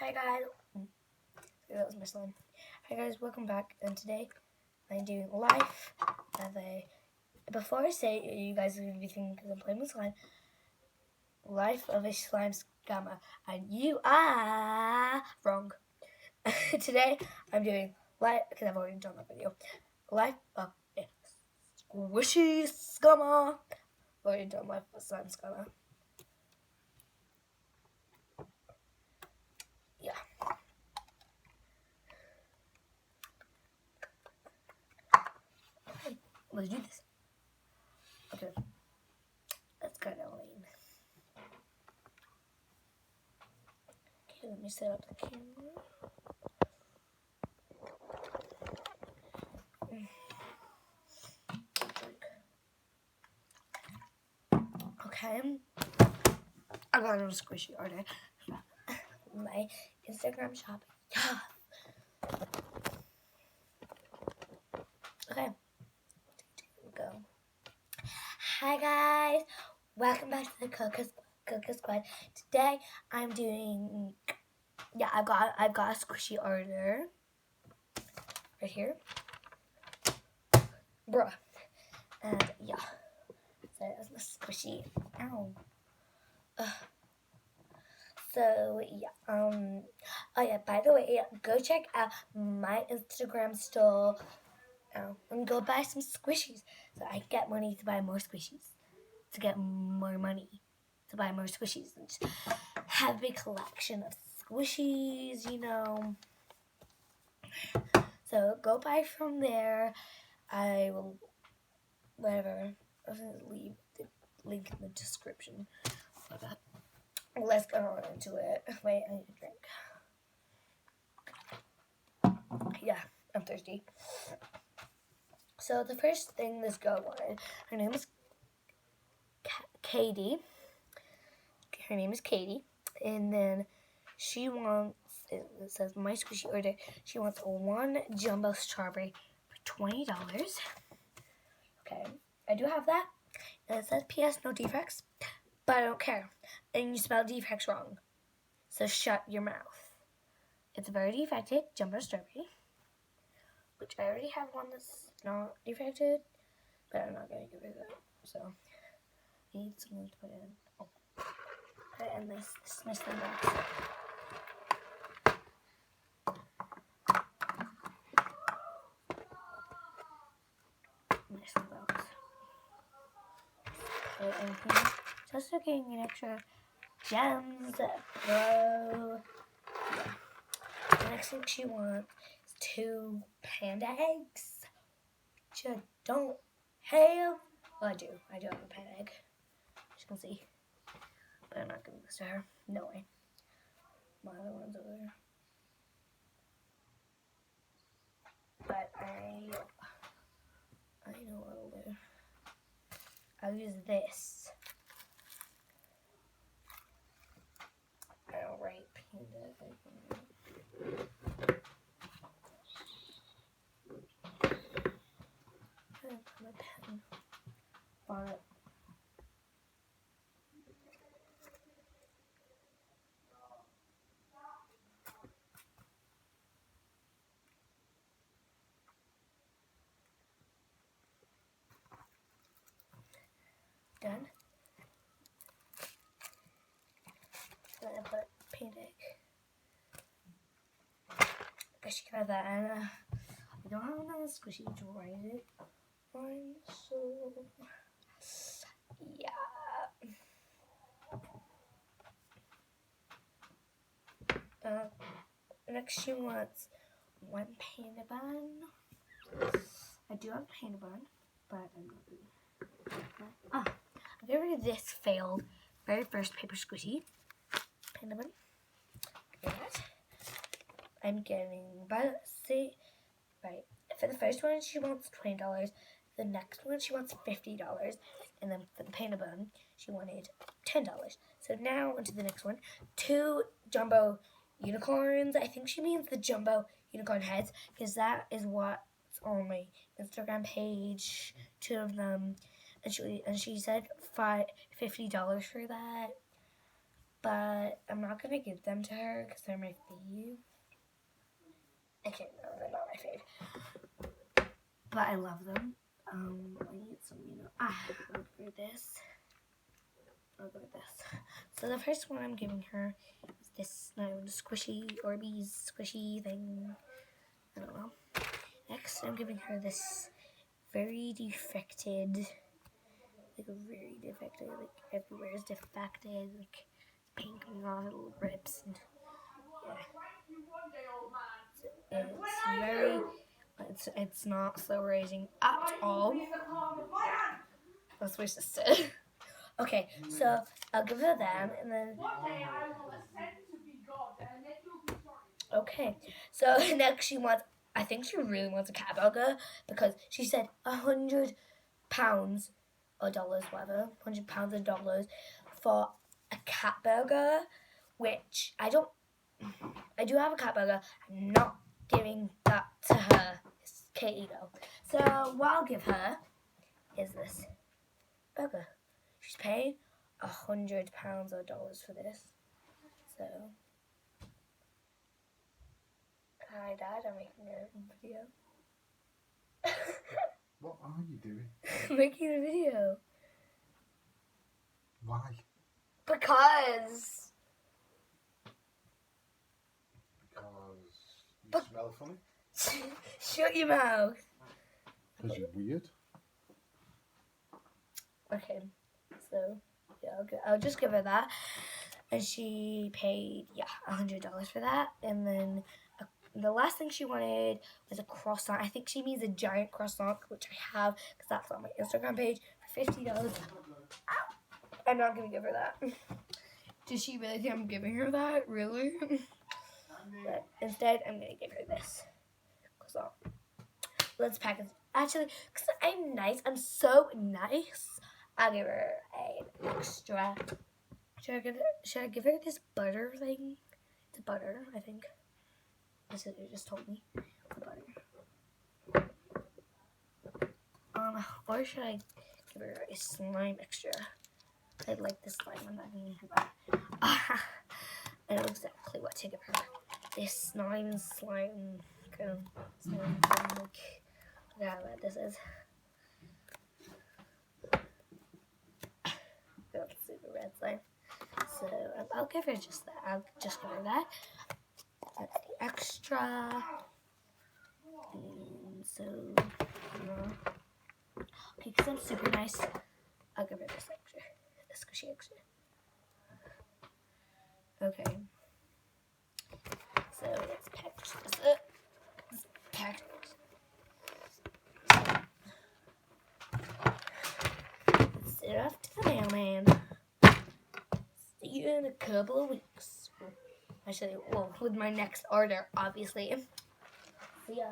Hi guys, that was my slime. Hi guys, welcome back. And today I'm doing life of a. Before I say it, you guys are gonna be thinking because I'm playing with slime. Life of a slime scammer, and you are wrong. Today I'm doing life because I've already done that video. Life of a squishy scammer. I've already done life of a slime scammer. Yeah. Let's do this. Okay. That's kind of lame. Okay, let me set up the camera. Okay. I got a squishy order. My Instagram shop. Yeah. Okay. Go. Hi guys. Welcome back to the Coco Squad. Today I'm doing I've got a squishy order right here. Bruh. And yeah. So that's my squishy. Ow. So yeah, oh yeah, by the way, go check out my Instagram store and go buy some squishies so I get money to buy more squishies, to get more money to buy more squishies and just have a big collection of squishies, you know. So go buy from there. I will, whatever, I'm gonna leave the link in the description. Let's go on into it. Wait, I need a drink. Yeah, I'm thirsty. So the first thing this girl wanted, her name is Katie. Her name is Katie, and then she wants. It says my squishy order. She wants one jumbo strawberry for $20. Okay, I do have that. And it says P.S. no defects, but I don't care. And you spelled defects wrong, so shut your mouth. It's a very defected jumbo strawberry, which I already have one that's not defected, but I'm not gonna give it that. So I need someone to put it in. Oh. Put it in this nice little box. Nice little box. Put it in here. Just for getting an extra gems, bro. Yeah. The next thing she wants is 2 panda eggs, which I don't have. Well, I do. I do have a panda egg. As you can see. But I'm not giving this to her. No way. My other one's over there. But I know what I'll do. I'll use this. I'll write panda egg. My pen. But done. Then I put panda egg. I guess you can have that. And I don't have another squishy to write it on, so yeah. Next she wants 1 panda bun. I do have a panda bun, but I'm not gonna. I'll get rid of this failed very first paper squishy panda bun. Get that. I'm getting, but see, right. For the first one, she wants $20. The next one, she wants $50. And then for the panda bun, she wanted $10. So now onto the next one. 2 jumbo unicorns. I think she means the jumbo unicorn heads, because that is what's on my Instagram page. 2 of them. And she said $50 for that. but I'm not gonna give them to her because they're my fave. Okay, no, they're not my fave, but I love them. I need some, I'll go this. I'll go with this. So the first one I'm giving her is this squishy Orbeez squishy thing. I don't know. Next, I'm giving her this very defected, like everywhere is defected, like paint coming off, little rips, and yeah. It's not slow raising at all. That's my sister. Okay, so I'll give her them, and then okay. So next she wants. I think she really wants a cat burger because she said £100 or dollars, whatever, £100 or dollars for a cat burger, which I don't. I do have a cat burger. I'm not giving that to her. It's Katie though. So what I'll give her is this burger. She's paying £100 or dollars for this. So, hi Dad, I'm making a video. What are you doing? Making a video. Why? Because You smell funny? shut your mouth. Because you're weird. Okay, so yeah, I'll just give her that, and she paid $100 for that, and then the last thing she wanted was a croissant. I think she means a giant croissant, which I have because that's on my Instagram page for $50. I'm not gonna give her that. Does she really think I'm giving her that? Really? But instead, I'm gonna give her this croissant. Let's pack it. Actually, because I'm nice, I'm so nice, I'll give her an extra. Should I give her this butter thing? It's butter, I think. That's what you just told me. Butter. Or should I give her a slime extra? I like this slime. I'm not gonna give her that. I know exactly what to give her. This slime kind of slime thing, like, yeah, what this is. That's super red slime. So I'll give her just that. I'll just give her that. That's the extra. And so, okay, because I'm super nice, I'll give her this extra. This squishy extra. Okay. So let's package this up. Let's package. Let's send it off to the mailman. See you in a couple of weeks. Actually, well, with my next order, obviously. See ya.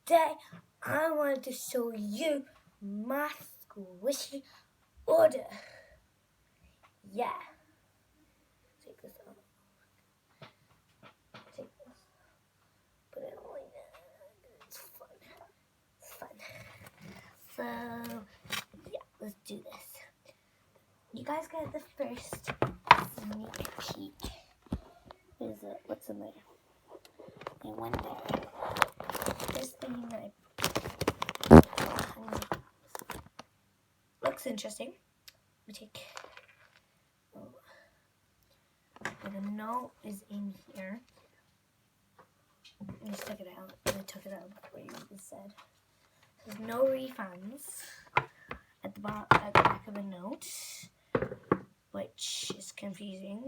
today I wanted to show you my squishy order. Yeah. Take this out. Take this. Put it on like that. It's fun. It's fun. So, yeah, let's do this. You guys got the first sneak peek. What is it? What's in there? I wonder. This thing that looks interesting. We take. The note is in here. I just took it out. I took it out before you even said. There's no refunds at the back of the note, which is confusing.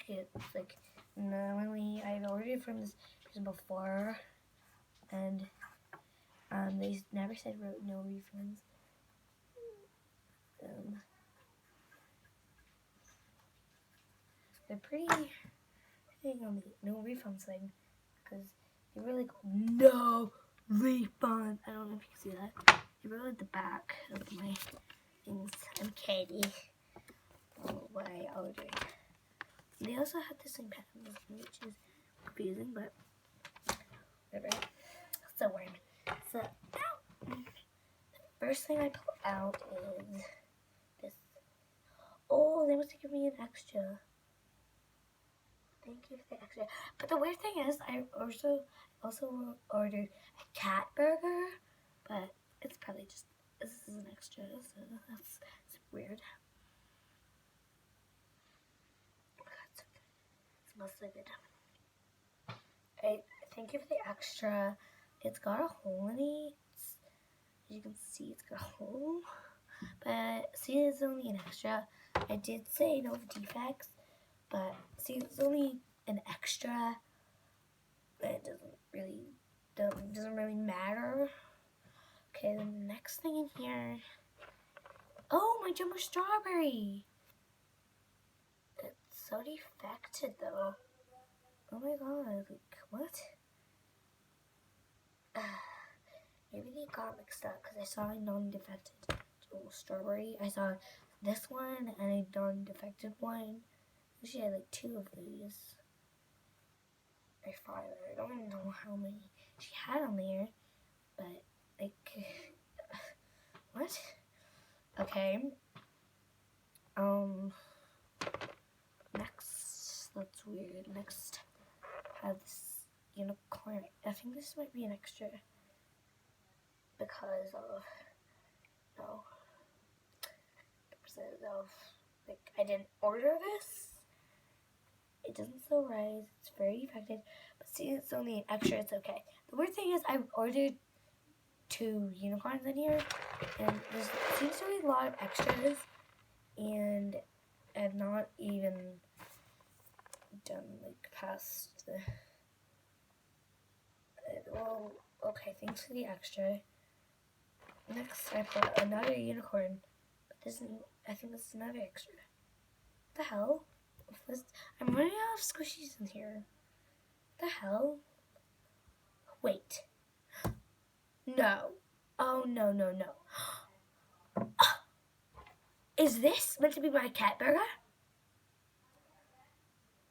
It's like normally I've ordered from this person before, and they never said no refunds. They're pretty thing on the no refunds thing, because they were like no refund. I don't know if you can see that. They were at the back of my things. I'm Katie. What I ordered. They also had the same pattern, which is confusing, but whatever. So weird. So now, the first thing I pull out is this. Oh, they must have given me an extra. Thank you for the extra. But the weird thing is, I also ordered a cat burger, but it's probably just, this is an extra, so that's weird. It smells so good. Thank you for the extra. It's got a hole in it. As you can see, it's got a hole. But see, it's only an extra. I did say no defects, but see, it's only an extra. It doesn't really matter. Okay, the next thing in here. Oh, my jumbo strawberry. It's so defected though. Oh my god, like what? Maybe they got mixed up because I saw a non-defected strawberry. I saw this one and a non-defected one. She had like 2 of these. Or 5. I don't even know how many she had on there. But like what? Okay. Next, that's weird. Next, I have this unicorn. I think this might be an extra because of like I didn't order this. It doesn't still rise. It's very defective. But see, it's only an extra. It's okay. The weird thing is, I ordered 2 unicorns in here, and there seems to be a lot of extras, and I've not even done like past the. Well, okay. Thanks for the extra. Next, I put another unicorn. But this is, I think this is another extra. What the hell? I'm running out of squishies in here. What the hell? Wait. No. Oh, no. Is this meant to be my cat burger?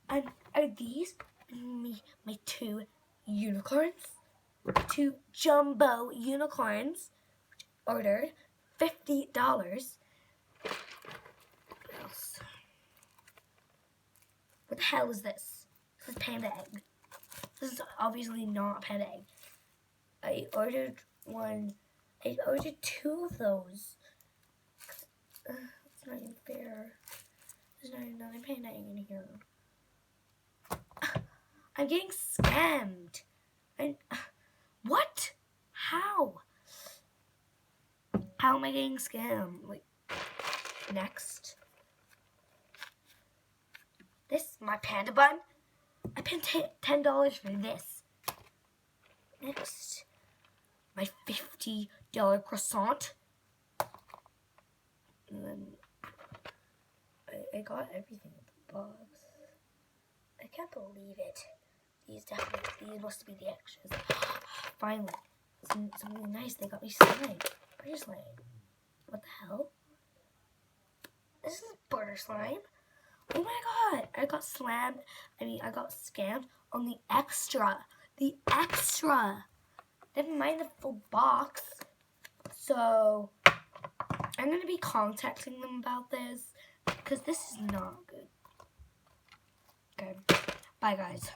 And are these my 2 unicorns? 2 jumbo unicorns. Ordered $50. What else? What the hell is this? This is panda egg. This is obviously not panda egg. I ordered 2 of those. It's not even fair. There's not another panda egg in here. I'm getting scammed. What? How? How am I getting scammed? Like, next. This is my panda bun. I paid $10 for this. Next, my $50 croissant. And then I got everything in the box. I can't believe it. These must be the extras. Finally, something nice. They got me slime. Butter slime. What the hell? This is butter slime. Oh my god. I got slammed. I got scammed on the extra. The extra. Never mind the full box. So, I'm going to be contacting them about this because this is not good. Okay. Bye, guys.